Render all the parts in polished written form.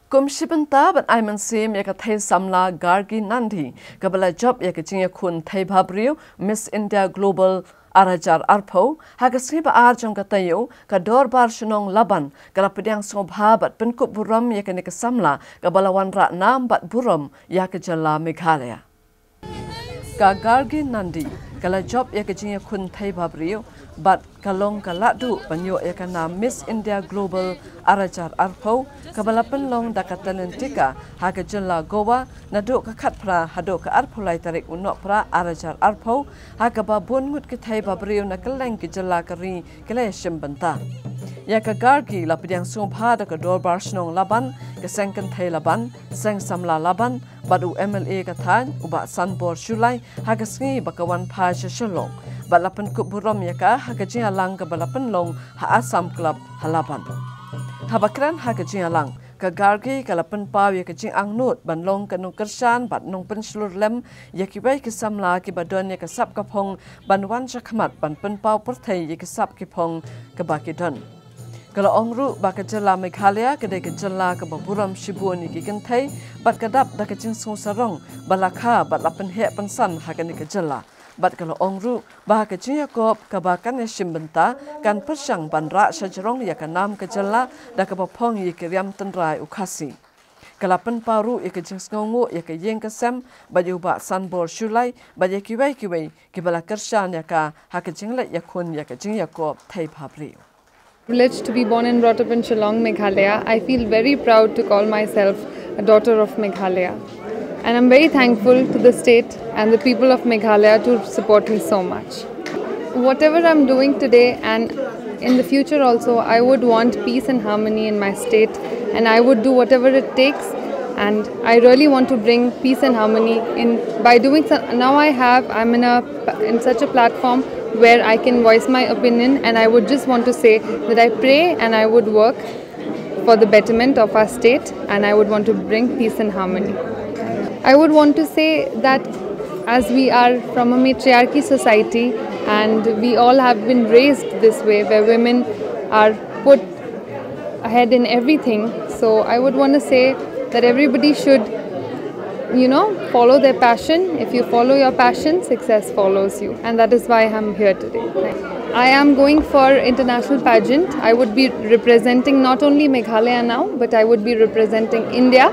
Kum shibanta but I'm in same yaka thai samla gargi nandi kabala job yaka jinga kun thai bhabriu Miss India Global Arajar Arpo hagasriba arjong katayo ka Dorbar Shnong Laban kalapidyang sobha bat Pynkup Burom yaka nika Samla kabalawan ra nam bat Burom yaka jala Meghalaya ka gargi nandi kala job yaka jinga kun thai bhabriu bat kalong kaladu banyo yaka na Miss India Global Arajar Arpo kabalapan long dakatanen tika haga jala Goa naduk kakat pra haduk ka arpulai tarik unok pra Arajar Arpo haga babun ngut kitai babriu na keleng ki jala kari kelai shimbanta yaka gargi lapidyang sumpha ka Dorbar Shnong Laban kesengken thai Laban seng Samla Laban badu MLA katan uba sanbor Shulai haga sngi bakawan pa shalong balapan kup Burom yaka haga jinga lang ka balapan long ha Assam Club halaban habakran haga jinga lang ka gargi kalapan paw yaka jing angnut banlong kanung kersan bat nong penslur lem yaki bai ki Samla ki badon yaka sap kapong banwan chakmat ban pen paw perthai yaki sap ki pong ka bakidon kalau ongru baka jala Meghalaya kedai ke jala ke Burom shibun iki kentai bat kadap dak jing sung sarong balakha bat lapen he pensan hakani ke jala bat kalau ongru baka jing yakop ka bakan shimbenta kan persang banra sajarong ya kanam ke jala dak bapong iki riam tenrai ukasi kalapan paru iki jing sngongu iki yeng kesem baju ba sanbor Shulai baju kiwai ki bala kersan ya ka hakajing la yakun ya ka jing yakop thai bhabri Privileged to be born and brought up in Shnong, Meghalaya. I feel very proud to call myself a daughter of Meghalaya. And I'm very thankful to the state and the people of Meghalaya to support me so much. Whatever I'm doing today and in the future also, I would want peace and harmony in my state, and I would do whatever it takes. And I really want to bring peace and harmony in by doing so. Now I'm in such a platform where I can voice my opinion, and I would just want to say that I pray and I would work for the betterment of our state, and I would want to bring peace and harmony. I would want to say that as we are from a matriarchy society and we all have been raised this way where women are put ahead in everything, so I would want to say that everybody should follow their passion. If you follow your passion, success follows you. And that is why I'm here today. I am going for international pageant. I would be representing not only Meghalaya now, but I would be representing India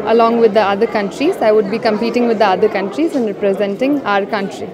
along with the other countries. I would be competing with the other countries and representing our country.